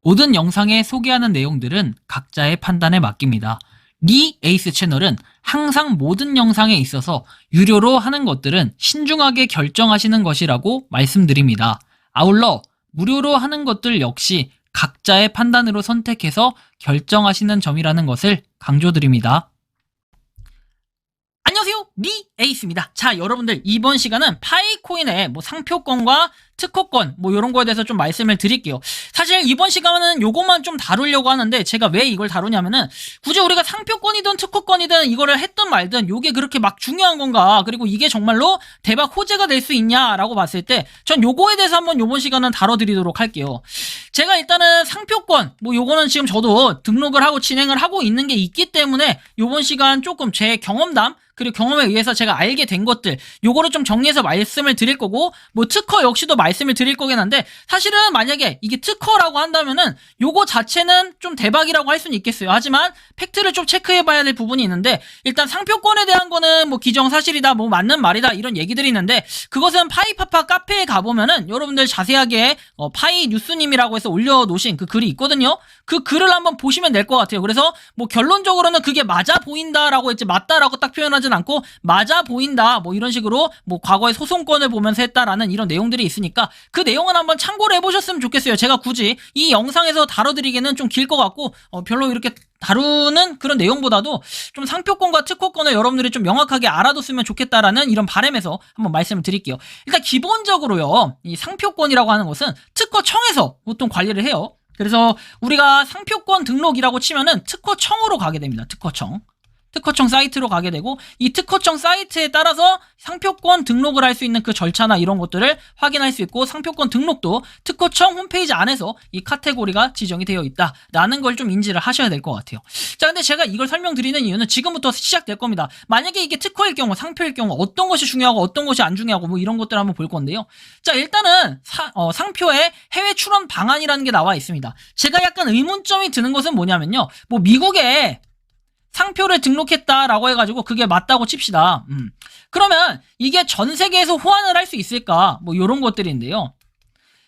모든 영상에 소개하는 내용들은 각자의 판단에 맡깁니다. 리 에이스 채널은 항상 모든 영상에 있어서 유료로 하는 것들은 신중하게 결정하시는 것이라고 말씀드립니다. 아울러 무료로 하는 것들 역시 각자의 판단으로 선택해서 결정하시는 점이라는 것을 강조드립니다. 안녕하세요, 리 에이스입니다. 자, 여러분들 이번 시간은 파이코인의 상표권과 특허권 이런 거에 대해서 좀 말씀을 드릴게요. 사실 이번 시간은 요것만 좀 다루려고 하는데, 제가 왜 이걸 다루냐면은 굳이 우리가 상표권이든 특허권이든 이거를 했든 말든 요게 그렇게 막 중요한 건가, 그리고 이게 정말로 대박 호재가 될 수 있냐라고 봤을 때 전 요거에 대해서 한번 요번 시간은 다뤄드리도록 할게요. 제가 일단은 상표권 요거는 지금 저도 등록을 하고 진행을 하고 있는 게 있기 때문에 요번 시간 조금 제 경험담 그리고 경험에 의해서 제가 알게 된 것들 요거를 좀 정리해서 말씀을 드릴 거고, 특허 역시도 말씀을 드릴 거긴 한데, 사실은 만약에 이게 특허라고 한다면은 요거 자체는 좀 대박이라고 할 수는 있겠어요. 하지만 팩트를 좀 체크해 봐야 될 부분이 있는데, 일단 상표권에 대한 거는 기정사실이다 맞는 말이다 이런 얘기들이 있는데, 그것은 파이파파 카페에 가보면은 여러분들 자세하게 파이 뉴스님이라고 해서 올려놓으신 그 글이 있거든요. 그 글을 한번 보시면 될 것 같아요. 그래서 결론적으로는 그게 맞아 보인다라고 했지 맞다라고 딱 표현하진 않고, 맞아 보인다 이런 식으로 과거의 소송권을 보면서 했다라는 이런 내용들이 있으니까 그 내용은 한번 참고를 해보셨으면 좋겠어요. 제가 굳이 이 영상에서 다뤄드리기는 좀 길 것 같고, 별로 이렇게 다루는 그런 내용보다도 좀 상표권과 특허권을 여러분들이 좀 명확하게 알아뒀으면 좋겠다라는 이런 바람에서 한번 말씀을 드릴게요. 일단 기본적으로요, 이 상표권이라고 하는 것은 특허청에서 보통 관리를 해요. 그래서 우리가 상표권 등록이라고 치면은 특허청으로 가게 됩니다. 특허청 사이트로 가게 되고, 이 특허청 사이트에 따라서 상표권 등록을 할 수 있는 그 절차나 이런 것들을 확인할 수 있고, 상표권 등록도 특허청 홈페이지 안에서 이 카테고리가 지정이 되어 있다라는 걸 좀 인지를 하셔야 될 것 같아요. 자, 근데 제가 이걸 설명드리는 이유는 지금부터 시작될 겁니다. 만약에 이게 특허일 경우, 상표일 경우 어떤 것이 중요하고 어떤 것이 안 중요하고 이런 것들을 한번 볼 건데요. 자, 일단은 상표에 해외 출원 방안이라는 게 나와 있습니다. 제가 약간 의문점이 드는 것은 뭐냐면요, 미국에 상표를 등록했다라고 해가지고 그게 맞다고 칩시다. 그러면 이게 전 세계에서 호환을 할 수 있을까? 요런 것들인데요.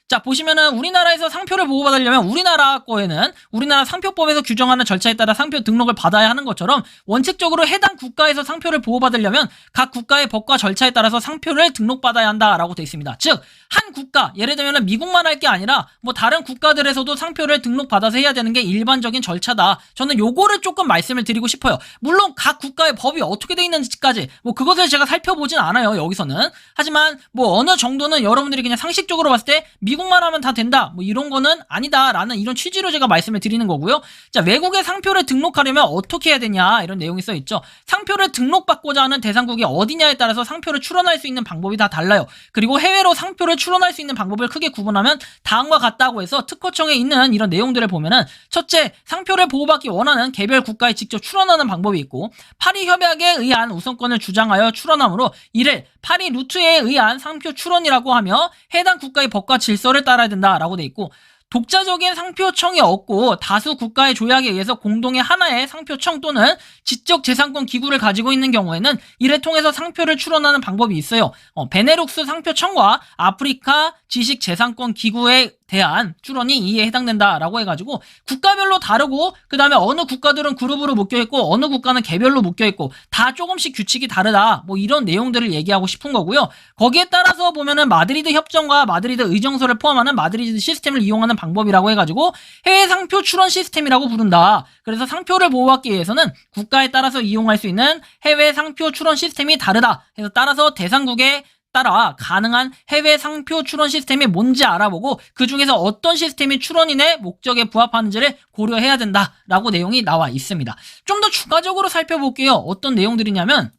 자, 보시면은 우리나라에서 상표를 보호받으려면 우리나라 거에는 우리나라 상표법에서 규정하는 절차에 따라 상표 등록을 받아야 하는 것처럼, 원칙적으로 해당 국가에서 상표를 보호받으려면 각 국가의 법과 절차에 따라서 상표를 등록받아야 한다라고 되어 있습니다. 즉, 한 국가, 예를 들면 미국만 할 게 아니라 다른 국가들에서도 상표를 등록받아서 해야 되는 게 일반적인 절차다. 저는 요거를 조금 말씀을 드리고 싶어요. 물론 각 국가의 법이 어떻게 되어 있는지까지 그것을 제가 살펴보진 않아요, 여기서는. 하지만 어느 정도는 여러분들이 그냥 상식적으로 봤을 때 미국만 하면 다 된다 이런 거는 아니다라는 이런 취지로 제가 말씀을 드리는 거고요. 자, 외국의 상표를 등록하려면 어떻게 해야 되냐 이런 내용이 써 있죠. 상표를 등록받고자 하는 대상국이 어디냐에 따라서 상표를 출원할 수 있는 방법이 다 달라요. 그리고 해외로 상표를 출원할 수 있는 방법을 크게 구분하면 다음과 같다고 해서 특허청에 있는 이런 내용들을 보면은, 첫째, 상표를 보호받기 원하는 개별 국가에 직접 출원하는 방법이 있고, 파리 협약에 의한 우선권을 주장하여 출원하므로 이를 파리 루트에 의한 상표 출원이라고 하며 해당 국가의 법과 질서를 따라야 된다라고 돼 있고, 독자적인 상표청이 없고 다수 국가의 조약에 의해서 공동의 하나의 상표청 또는 지적재산권 기구를 가지고 있는 경우에는 이를 통해서 상표를 출원하는 방법이 있어요. 베네룩스 상표청과 아프리카 지식재산권 기구에 대한 출원이 이에 해당된다라고 해가지고 국가별로 다르고, 그 다음에 어느 국가들은 그룹으로 묶여있고 어느 국가는 개별로 묶여있고 다 조금씩 규칙이 다르다 이런 내용들을 얘기하고 싶은 거고요. 거기에 따라서 보면은 마드리드 협정과 마드리드 의정서를 포함하는 마드리드 시스템을 이용하는 방법이라고 해가지고 해외 상표 출원 시스템이라고 부른다. 그래서 상표를 보호하기 위해서는 국가에 따라서 이용할 수 있는 해외 상표 출원 시스템이 다르다. 그래서 따라서 대상국에 따라 가능한 해외 상표 출원 시스템이 뭔지 알아보고 그 중에서 어떤 시스템이 출원인의 목적에 부합하는지를 고려해야 된다라고 내용이 나와 있습니다. 좀 더 추가적으로 살펴볼게요. 어떤 내용들이냐면,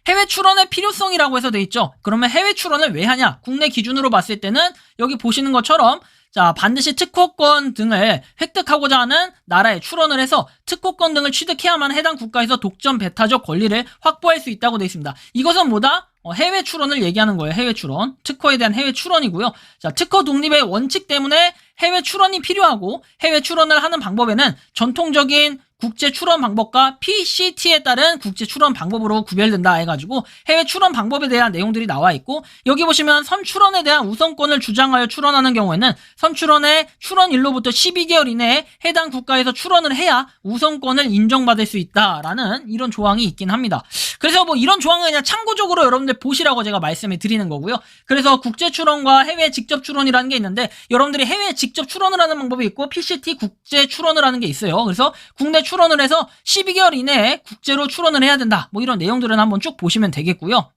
해외 출원의 필요성이라고 해서 돼 있죠. 그러면 해외 출원을 왜 하냐? 국내 기준으로 봤을 때는 여기 보시는 것처럼, 자, 반드시 특허권 등을 획득하고자 하는 나라에 출원을 해서 특허권 등을 취득해야만 해당 국가에서 독점 배타적 권리를 확보할 수 있다고 되어 있습니다. 이것은 뭐다? 해외 출원을 얘기하는 거예요. 해외 출원. 특허에 대한 해외 출원이고요. 자, 특허 독립의 원칙 때문에 해외 출원이 필요하고, 해외 출원을 하는 방법에는 전통적인 국제 출원 방법과 PCT에 따른 국제 출원 방법으로 구별된다 해가지고 해외 출원 방법에 대한 내용들이 나와 있고, 여기 보시면 선출원에 대한 우선권을 주장하여 출원하는 경우에는 선출원의 출원일로부터 12개월 이내에 해당 국가에서 출원을 해야 우선권을 인정받을 수 있다라는 이런 조항이 있긴 합니다. 그래서 뭐 이런 조항은 그냥 참고적으로 여러분들 보시라고 제가 말씀을 드리는 거고요. 그래서 국제 출원과 해외 직접 출원이라는 게 있는데 여러분들이 해외 직접 출원을 하는 방법이 있고 PCT 국제 출원을 하는 게 있어요. 그래서 국내 출원을 해서 12개월 이내에 국제로 출원을 해야 된다. 뭐 이런 내용들은 한번 쭉 보시면 되겠고요.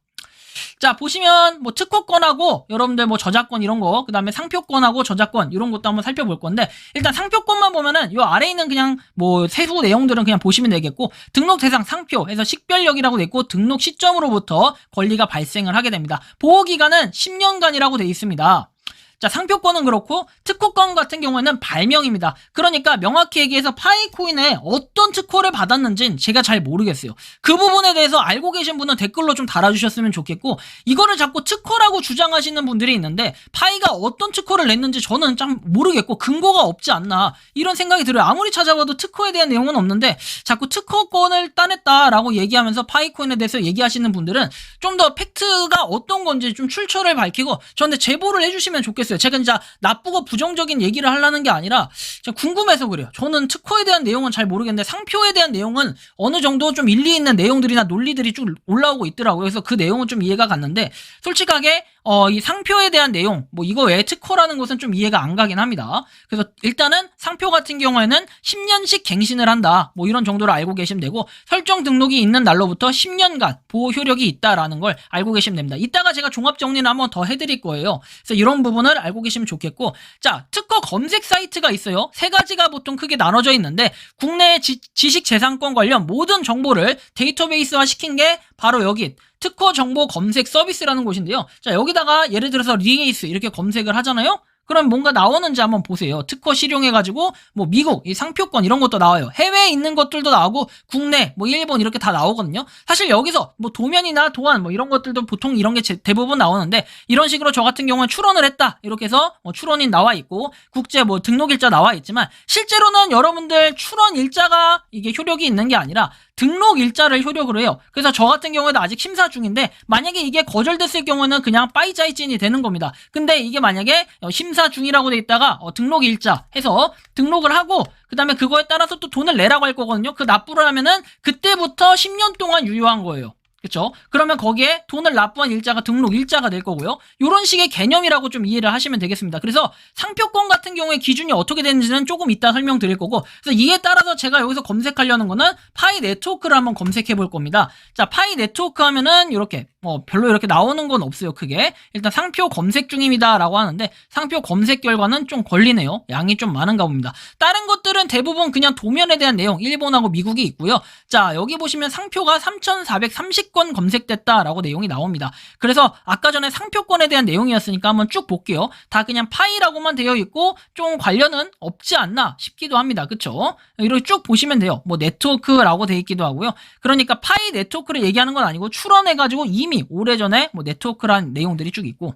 자, 보시면 뭐 특허권하고 여러분들 뭐 저작권 이런 거, 그 다음에 상표권하고 저작권 이런 것도 한번 살펴볼 건데, 일단 상표권만 보면은 요 아래에 있는 그냥 뭐 세부 내용들은 그냥 보시면 되겠고, 등록 대상 상표 해서 식별력이라고 돼 있고, 등록 시점으로부터 권리가 발생을 하게 됩니다. 보호기간은 10년간이라고 돼 있습니다. 자, 상표권은 그렇고 특허권 같은 경우에는 발명입니다. 그러니까 명확히 얘기해서 파이코인에 어떤 특허를 받았는지는 제가 잘 모르겠어요. 그 부분에 대해서 알고 계신 분은 댓글로 좀 달아주셨으면 좋겠고, 이거를 자꾸 특허라고 주장하시는 분들이 있는데 파이가 어떤 특허를 냈는지 저는 참 모르겠고 근거가 없지 않나 이런 생각이 들어요. 아무리 찾아봐도 특허에 대한 내용은 없는데 자꾸 특허권을 따냈다라고 얘기하면서 파이코인에 대해서 얘기하시는 분들은 좀 더 팩트가 어떤 건지 좀 출처를 밝히고 저한테 제보를 해주시면 좋겠어요. 제가 진짜 나쁘고 부정적인 얘기를 하려는 게 아니라 궁금해서 그래요. 저는 특허에 대한 내용은 잘 모르겠는데 상표에 대한 내용은 어느 정도 좀 일리 있는 내용들이나 논리들이 쭉 올라오고 있더라고요. 그래서 그 내용은 좀 이해가 갔는데 솔직하게 이 상표에 대한 내용, 뭐 이거 외에 특허라는 것은 좀 이해가 안 가긴 합니다. 그래서 일단은 상표 같은 경우에는 10년씩 갱신을 한다. 뭐 이런 정도로 알고 계시면 되고, 설정 등록이 있는 날로부터 10년간 보호 효력이 있다라는 걸 알고 계시면 됩니다. 이따가 제가 종합 정리를 한번 더 해드릴 거예요. 그래서 이런 부분을 알고 계시면 좋겠고, 자, 특허 검색 사이트가 있어요. 세 가지가 보통 크게 나눠져 있는데, 국내 지식재산권 관련 모든 정보를 데이터베이스화 시킨 게 바로 여기 특허 정보 검색 서비스라는 곳인데요. 자, 여기다가 예를 들어서 리에이스 이렇게 검색을 하잖아요. 그럼 뭔가 나오는지 한번 보세요. 특허 실용해가지고 뭐 미국 이 상표권 이런 것도 나와요. 해외에 있는 것들도 나오고 국내 뭐 일본 이렇게 다 나오거든요. 사실 여기서 뭐 도면이나 도안 뭐 이런 것들도 보통 이런 게 대부분 나오는데, 이런 식으로 저 같은 경우는 출원을 했다 이렇게 해서 출원인 나와 있고 국제 뭐 등록일자 나와 있지만, 실제로는 여러분들 출원일자가 이게 효력이 있는 게 아니라 등록 일자를 효력으로 해요. 그래서 저 같은 경우에도 아직 심사 중인데 만약에 이게 거절됐을 경우에는 그냥 빠이짜이찐이 되는 겁니다. 근데 이게 만약에 심사 중이라고 돼 있다가 등록 일자 해서 등록을 하고 그 다음에 그거에 따라서 또 돈을 내라고 할 거거든요. 그 납부를 하면은 그때부터 10년 동안 유효한 거예요. 그렇죠? 그러면 거기에 돈을 납부한 일자가 등록 일자가 될 거고요. 이런 식의 개념이라고 좀 이해를 하시면 되겠습니다. 그래서 상표권 같은 경우에 기준이 어떻게 되는지는 조금 이따 설명드릴 거고, 그래서 이에 따라서 제가 여기서 검색하려는 거는 파이 네트워크를 한번 검색해 볼 겁니다. 자, 파이 네트워크 하면은 이렇게 별로 이렇게 나오는 건 없어요. 크게 일단 상표 검색 중입니다 라고 하는데, 상표 검색 결과는 좀 걸리네요. 양이 좀 많은가 봅니다. 다른 것들은 대부분 그냥 도면에 대한 내용, 일본하고 미국이 있고요. 자, 여기 보시면 상표가 3,430건 검색됐다라고 내용이 나옵니다. 그래서 아까 전에 상표권에 대한 내용이었으니까 한번 쭉 볼게요. 다 그냥 파이라고만 되어 있고 좀 관련은 없지 않나 싶기도 합니다. 그쵸? 이렇게 쭉 보시면 돼요. 뭐 네트워크라고 되어 있기도 하고요. 그러니까 파이 네트워크를 얘기하는 건 아니고 출원해가지고 이미 오래전에 뭐 네트워크란 내용들이 쭉 있고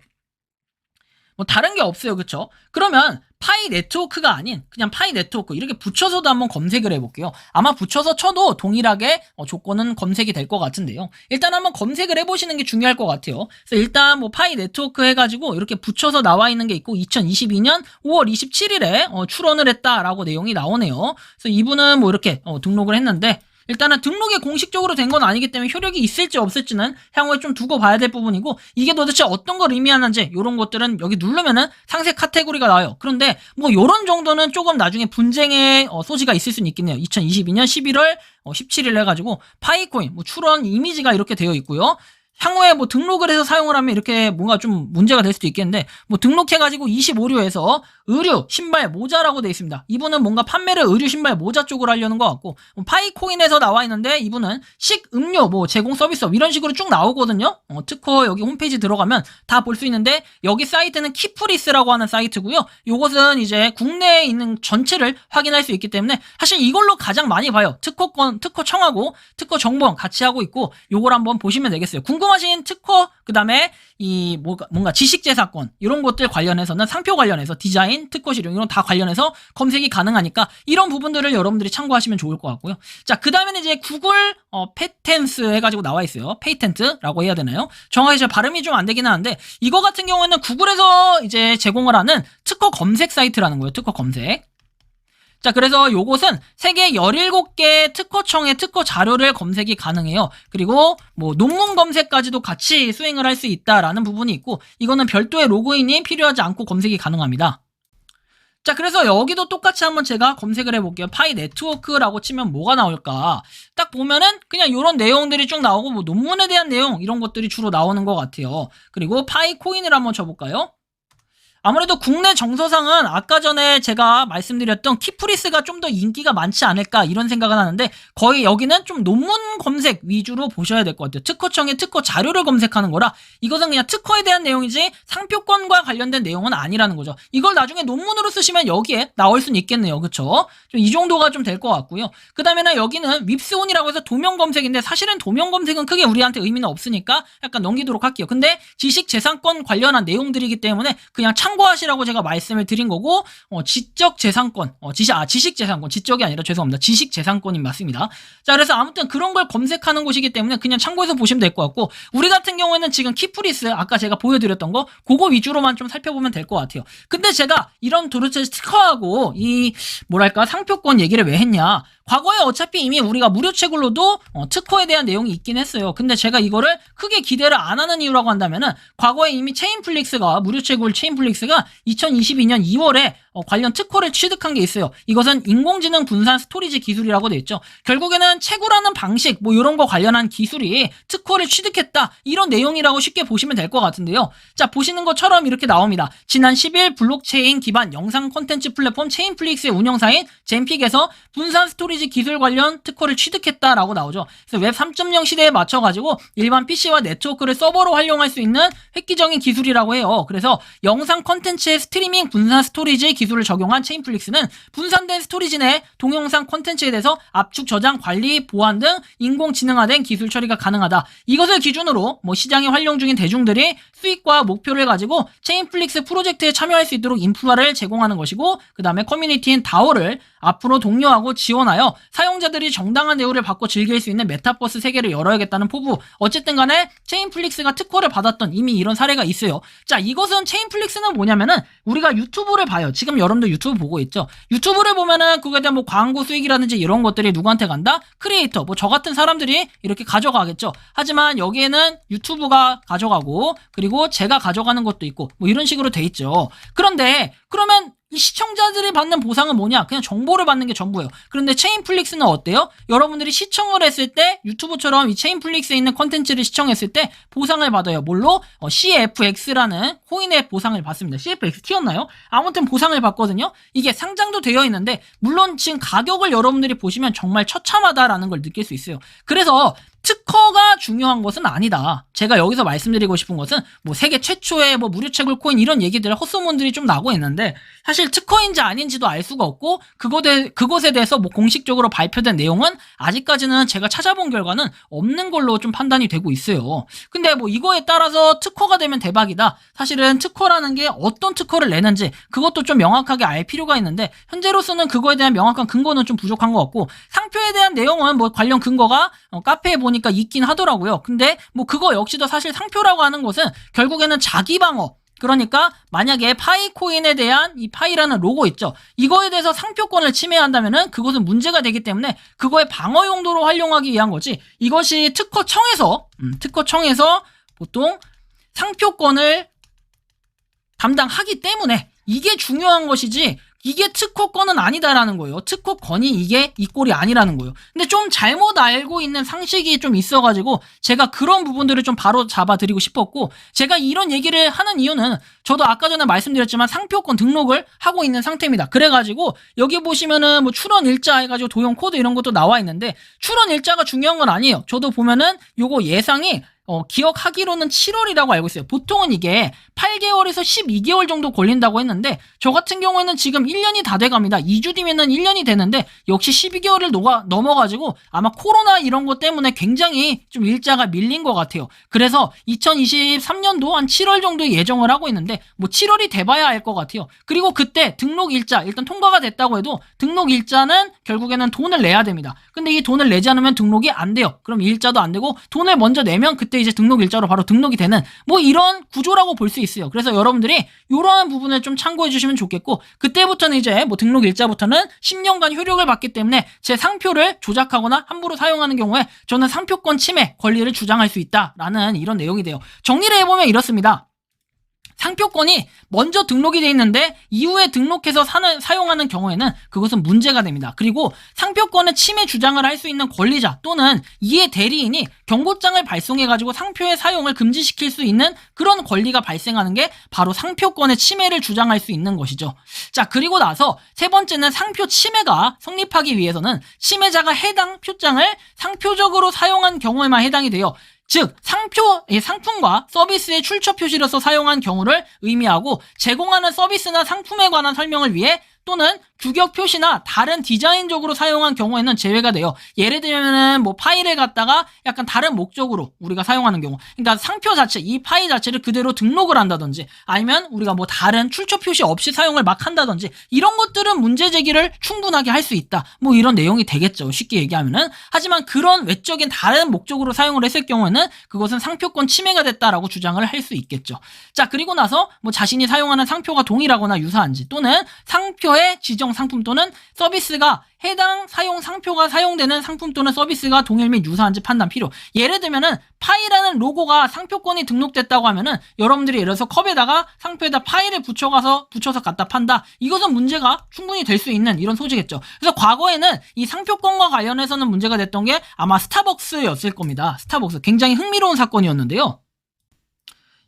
뭐 다른 게 없어요. 그쵸? 그러면 파이 네트워크가 아닌 그냥 파이 네트워크 이렇게 붙여서도 한번 검색을 해볼게요. 아마 붙여서 쳐도 동일하게 조건은 검색이 될 것 같은데요. 일단 한번 검색을 해보시는 게 중요할 것 같아요. 그래서 일단 뭐 파이 네트워크 해가지고 이렇게 붙여서 나와 있는 게 있고 2022년 5월 27일에 출원을 했다라고 내용이 나오네요. 그래서 이분은 뭐 이렇게 등록을 했는데, 일단은 등록이 공식적으로 된 건 아니기 때문에 효력이 있을지 없을지는 향후에 좀 두고 봐야 될 부분이고, 이게 도대체 어떤 걸 의미하는지 이런 것들은 여기 누르면은 상세 카테고리가 나와요. 그런데 뭐 이런 정도는 조금 나중에 분쟁의 소지가 있을 수는 있겠네요. 2022년 11월 17일 해가지고 파이코인 뭐 출원 이미지가 이렇게 되어 있고요. 향후에 뭐 등록을 해서 사용을 하면 이렇게 뭔가 좀 문제가 될 수도 있겠는데, 뭐 등록해가지고 25료에서 의류, 신발, 모자라고 되어 있습니다. 이분은 뭔가 판매를 의류, 신발, 모자 쪽으로 하려는 것 같고, 파이코인에서 나와 있는데 이분은 식음료 뭐 제공 서비스업 이런 식으로 쭉 나오거든요. 특허 여기 홈페이지 들어가면 다 볼 수 있는데, 여기 사이트는 키프리스라고 하는 사이트고요. 요것은 이제 국내에 있는 전체를 확인할 수 있기 때문에 사실 이걸로 가장 많이 봐요. 특허권, 특허청하고 특허정보원 같이 하고 있고, 요걸 한번 보시면 되겠어요. 궁금하신 특허, 그 다음에 뭔가 지식재산권, 이런 것들 관련해서는 상표 관련해서 디자인, 특허 실용, 이런 다 관련해서 검색이 가능하니까 이런 부분들을 여러분들이 참고하시면 좋을 것 같고요. 자, 그 다음에는 이제 구글, 페텐스 해가지고 나와 있어요. 페이텐트라고 해야 되나요? 정확히 제 발음이 좀 안 되긴 하는데, 이거 같은 경우에는 구글에서 이제 제공을 하는 특허 검색 사이트라는 거예요. 특허 검색. 자, 그래서 요것은 세계 17개 특허청의 특허 자료를 검색이 가능해요. 그리고 뭐 논문 검색까지도 같이 수행을 할 수 있다라는 부분이 있고, 이거는 별도의 로그인이 필요하지 않고 검색이 가능합니다. 자, 그래서 여기도 똑같이 한번 제가 검색을 해볼게요. 파이 네트워크라고 치면 뭐가 나올까? 딱 보면은 그냥 이런 내용들이 쭉 나오고, 뭐 논문에 대한 내용 이런 것들이 주로 나오는 것 같아요. 그리고 파이 코인을 한번 쳐볼까요? 아무래도 국내 정서상은 아까 전에 제가 말씀드렸던 키프리스가 좀 더 인기가 많지 않을까 이런 생각은 하는데, 거의 여기는 좀 논문 검색 위주로 보셔야 될 것 같아요. 특허청의 특허 자료를 검색하는 거라 이것은 그냥 특허에 대한 내용이지 상표권과 관련된 내용은 아니라는 거죠. 이걸 나중에 논문으로 쓰시면 여기에 나올 수는 있겠네요. 그쵸? 좀 이 정도가 좀 될 것 같고요. 그 다음에는 여기는 윕스온이라고 해서 도면 검색인데, 사실은 도면 검색은 크게 우리한테 의미는 없으니까 약간 넘기도록 할게요. 근데 지식재산권 관련한 내용들이기 때문에 그냥 참고하시라고 제가 말씀을 드린 거고, 지적재산권, 지식재산권, 지적이 아니라 죄송합니다. 지식재산권이 맞습니다. 자, 그래서 아무튼 그런 걸 검색하는 곳이기 때문에 그냥 참고해서 보시면 될 것 같고, 우리 같은 경우에는 지금 키프리스, 아까 제가 보여드렸던 거, 그거 위주로만 좀 살펴보면 될 것 같아요. 근데 제가 이런 도대체 특허하고 뭐랄까, 상표권 얘기를 왜 했냐. 과거에 어차피 이미 우리가 무료 채굴로도 특허에 대한 내용이 있긴 했어요. 근데 제가 이거를 크게 기대를 안 하는 이유라고 한다면은, 과거에 이미 체인플릭스가, 무료 채굴 체인플릭스가 2022년 2월에 관련 특허를 취득한 게 있어요. 이것은 인공지능 분산 스토리지 기술이라고 돼 있죠. 결국에는 채굴하는 방식, 뭐 이런 거 관련한 기술이 특허를 취득했다, 이런 내용이라고 쉽게 보시면 될 것 같은데요. 자, 보시는 것처럼 이렇게 나옵니다. 지난 10일 블록체인 기반 영상 콘텐츠 플랫폼 체인플릭스의 운영사인 젠픽에서 분산 스토리지 기술 관련 특허를 취득했다라고 나오죠. 그래서 웹 3.0 시대에 맞춰가지고 일반 PC와 네트워크를 서버로 활용할 수 있는 획기적인 기술이라고 해요. 그래서 영상 콘텐츠의 스트리밍 분산 스토리지 기술을 적용한 체인플릭스는 분산된 스토리지 내 동영상 콘텐츠에 대해서 압축, 저장, 관리, 보안 등 인공지능화된 기술 처리가 가능하다. 이것을 기준으로 뭐 시장에 활용 중인 대중들이 수익과 목표를 가지고 체인플릭스 프로젝트에 참여할 수 있도록 인프라를 제공하는 것이고, 그 다음에 커뮤니티인 다오를 앞으로 독려하고 지원하여 사용자들이 정당한 대우를 받고 즐길 수 있는 메타버스 세계를 열어야겠다는 포부. 어쨌든 간에 체인플릭스가 특허를 받았던 이미 이런 사례가 있어요. 자, 이것은 체인플릭스는 뭐냐면은, 우리가 유튜브를 봐요. 지금 여러분들 유튜브 보고 있죠. 유튜브를 보면은 그거에 대한 뭐 광고 수익이라든지 이런 것들이 누구한테 간다? 크리에이터, 뭐 저 같은 사람들이 이렇게 가져가겠죠. 하지만 여기에는 유튜브가 가져가고, 그리고 제가 가져가는 것도 있고, 뭐 이런 식으로 돼 있죠. 그런데 그러면 이 시청자들이 받는 보상은 뭐냐? 그냥 정보를 받는 게 전부예요. 그런데 체인플릭스는 어때요? 여러분들이 시청을 했을 때, 유튜브처럼 이 체인플릭스에 있는 컨텐츠를 시청했을 때 보상을 받아요. 뭘로? CFX라는 코인의 보상을 받습니다. CFX 튀었나요? 아무튼 보상을 받거든요. 이게 상장도 되어 있는데, 물론 지금 가격을 여러분들이 보시면 정말 처참하다라는 걸 느낄 수 있어요. 그래서 특허가 중요한 것은 아니다. 제가 여기서 말씀드리고 싶은 것은, 뭐 세계 최초의 뭐 무료 채굴 코인 이런 얘기들, 헛소문들이 좀 나고 있는데, 사실 특허인지 아닌지도 알 수가 없고, 그것에 대해서 뭐 공식적으로 발표된 내용은 아직까지는 제가 찾아본 결과는 없는 걸로 좀 판단이 되고 있어요. 근데 뭐 이거에 따라서 특허가 되면 대박이다. 사실은 특허라는 게 어떤 특허를 내는지 그것도 좀 명확하게 알 필요가 있는데, 현재로서는 그거에 대한 명확한 근거는 좀 부족한 것 같고, 상표에 대한 내용은 뭐 관련 근거가 카페에 보니까 있긴 하더라고요. 근데 뭐 그거 역시도 사실 상표라고 하는 것은 결국에는 자기 방어, 그러니까 만약에 파이코인에 대한 이 파이라는 로고 있죠. 이거에 대해서 상표권을 침해한다면은 그것은 문제가 되기 때문에 그거의 방어 용도로 활용하기 위한 거지, 이것이 특허청에서 보통 상표권을 담당하기 때문에 이게 중요한 것이지, 이게 특허권은 아니다라는 거예요. 특허권이 이게 이 꼴이 아니라는 거예요. 근데 좀 잘못 알고 있는 상식이 좀 있어가지고 제가 그런 부분들을 좀 바로 잡아드리고 싶었고, 제가 이런 얘기를 하는 이유는 저도 아까 전에 말씀드렸지만 상표권 등록을 하고 있는 상태입니다. 그래가지고 여기 보시면은 뭐 출원 일자 해가지고 도용 코드 이런 것도 나와 있는데 출원 일자가 중요한 건 아니에요. 저도 보면은 요거 예상이 기억하기로는 7월이라고 알고 있어요. 보통은 이게 8개월에서 12개월 정도 걸린다고 했는데 저 같은 경우에는 지금 1년이 다 돼갑니다. 2주 뒤면은 1년이 되는데 역시 12개월을 넘어가지고 아마 코로나 이런 것 때문에 굉장히 좀 일자가 밀린 것 같아요. 그래서 2023년도 한 7월 정도 예정을 하고 있는데 뭐 7월이 돼봐야 알 것 같아요. 그리고 그때 등록 일자 일단 통과가 됐다고 해도 등록 일자는 결국에는 돈을 내야 됩니다. 근데 이 돈을 내지 않으면 등록이 안 돼요. 그럼 일자도 안 되고 돈을 먼저 내면 그때 이제 등록 일자로 바로 등록이 되는 뭐 이런 구조라고 볼 수 있어요. 그래서 여러분들이 이러한 부분을 좀 참고해 주시면 좋겠고 그때부터는 이제 뭐 등록 일자부터는 10년간 효력을 받기 때문에 제 상표를 조작하거나 함부로 사용하는 경우에 저는 상표권 침해 권리를 주장할 수 있다라는 이런 내용이 돼요. 정리를 해보면 이렇습니다. 상표권이 먼저 등록이 돼 있는데 이후에 등록해서 사용하는 경우에는 그것은 문제가 됩니다. 그리고 상표권의 침해 주장을 할 수 있는 권리자 또는 이해 대리인이 경고장을 발송해가지고 상표의 사용을 금지시킬 수 있는 그런 권리가 발생하는 게 바로 상표권의 침해를 주장할 수 있는 것이죠. 자, 그리고 나서 세 번째는 상표 침해가 성립하기 위해서는 침해자가 해당 표장을 상표적으로 사용한 경우에만 해당이 돼요. 즉 상품과 서비스의 출처 표시로서 사용한 경우를 의미하고 제공하는 서비스나 상품에 관한 설명을 위해 또는 규격 표시나 다른 디자인적으로 사용한 경우에는 제외가 돼요. 예를 들면은 뭐 파일을 갖다가 약간 다른 목적으로 우리가 사용하는 경우, 그러니까 상표 자체, 이 파일 자체를 그대로 등록을 한다든지 아니면 우리가 뭐 다른 출처 표시 없이 사용을 막 한다든지 이런 것들은 문제 제기를 충분하게 할 수 있다. 뭐 이런 내용이 되겠죠. 쉽게 얘기하면은. 하지만 그런 외적인 다른 목적으로 사용을 했을 경우에는 그것은 상표권 침해가 됐다라고 주장을 할 수 있겠죠. 자, 그리고 나서 뭐 자신이 사용하는 상표가 동일하거나 유사한지 또는 상표의 지정 상품 또는 서비스가 해당 사용 상표가 사용되는 상품 또는 서비스가 동일 및 유사한지 판단 필요. 예를 들면은 파이라는 로고가 상표권이 등록됐다고 하면은 여러분들이 예를 들어서 컵에다가 상표에다 파이를 붙여서 갖다 판다. 이것은 문제가 충분히 될 수 있는 이런 소지겠죠. 그래서 과거에는 이 상표권과 관련해서는 문제가 됐던 게 아마 스타벅스였을 겁니다. 스타벅스. 굉장히 흥미로운 사건이었는데요.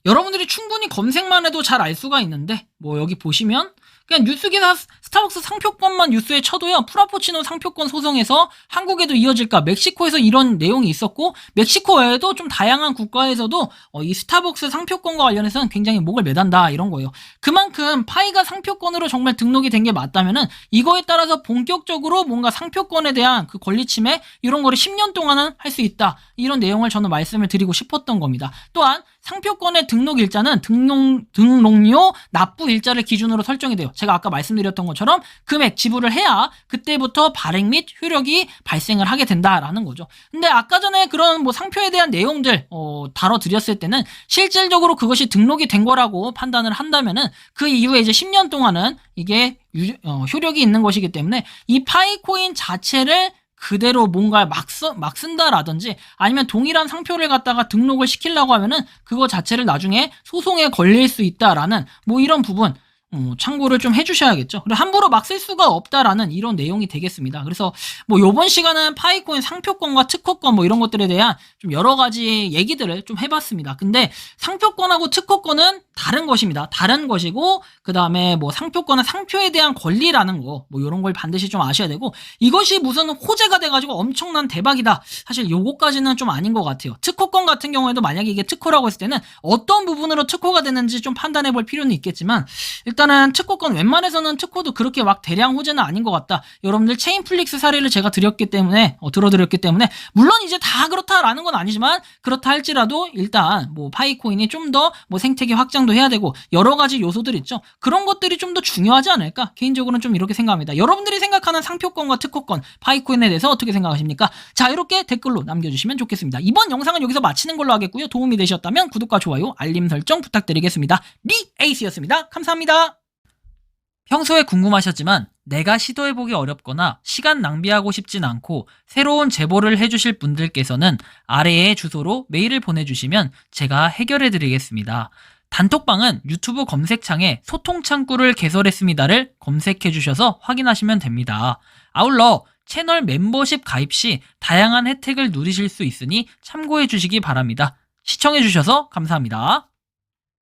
여러분들이 충분히 검색만 해도 잘 알 수가 있는데 뭐 여기 보시면 그냥 뉴스기사 스타벅스 상표권만 뉴스에 쳐도요. 프라푸치노 상표권 소송에서 한국에도 이어질까 멕시코에서 이런 내용이 있었고 멕시코 외에도 좀 다양한 국가에서도 이 스타벅스 상표권과 관련해서는 굉장히 목을 매단다 이런 거예요. 그만큼 파이가 상표권으로 정말 등록이 된 게 맞다면은 이거에 따라서 본격적으로 뭔가 상표권에 대한 그 권리 침해 이런 거를 10년 동안은 할 수 있다. 이런 내용을 저는 말씀을 드리고 싶었던 겁니다. 또한 상표권의 등록 일자는 등록료 납부 일자를 기준으로 설정이 돼요. 제가 아까 말씀드렸던 것처럼 금액 지불을 해야 그때부터 발행 및 효력이 발생을 하게 된다라는 거죠. 근데 아까 전에 그런 뭐 상표에 대한 내용들 다뤄드렸을 때는 실질적으로 그것이 등록이 된 거라고 판단을 한다면은 그 이후에 이제 10년 동안은 이게 효력이 있는 것이기 때문에 이 파이코인 자체를 그대로 뭔가 막 쓴다라든지 아니면 동일한 상표를 갖다가 등록을 시키려고 하면은 그거 자체를 나중에 소송에 걸릴 수 있다라는 뭐 이런 부분 참고를 좀 해주셔야겠죠. 그리고 함부로 막 쓸 수가 없다라는 이런 내용이 되겠습니다. 그래서 뭐 요번 시간은 파이코인 상표권과 특허권 뭐 이런 것들에 대한 좀 여러 가지 얘기들을 좀 해봤습니다. 근데 상표권하고 특허권은 다른 것입니다. 다른 것이고 그 다음에 뭐 상표권은 상표에 대한 권리라는 거 뭐 이런 걸 반드시 좀 아셔야 되고 이것이 무슨 호재가 돼가지고 엄청난 대박이다. 사실 요거까지는 좀 아닌 것 같아요. 특허권 같은 경우에도 만약에 이게 특허라고 했을 때는 어떤 부분으로 특허가 되는지 좀 판단해 볼 필요는 있겠지만 일단은 특허권 웬만해서는 특허도 그렇게 막 대량 호재는 아닌 것 같다. 여러분들 체인플릭스 사례를 제가 들어드렸기 때문에 물론 이제 다 그렇다라는 건 아니지만 그렇다 할지라도 일단 뭐 파이코인이 좀 더 뭐 생태계 확장도 해야 되고 여러 가지 요소들 있죠. 그런 것들이 좀 더 중요하지 않을까? 개인적으로는 좀 이렇게 생각합니다. 여러분들이 생각하는 상표권과 특허권, 파이코인에 대해서 어떻게 생각하십니까? 자, 이렇게 댓글로 남겨주시면 좋겠습니다. 이번 영상은 여기서 마치는 걸로 하겠고요. 도움이 되셨다면 구독과 좋아요, 알림 설정 부탁드리겠습니다. 리에이스였습니다. 감사합니다. 평소에 궁금하셨지만 내가 시도해보기 어렵거나 시간 낭비하고 싶진 않고 새로운 제보를 해주실 분들께서는 아래의 주소로 메일을 보내주시면 제가 해결해드리겠습니다. 단톡방은 유튜브 검색창에 소통창구를 개설했습니다를 검색해주셔서 확인하시면 됩니다. 아울러 채널 멤버십 가입 시 다양한 혜택을 누리실 수 있으니 참고해주시기 바랍니다. 시청해주셔서 감사합니다.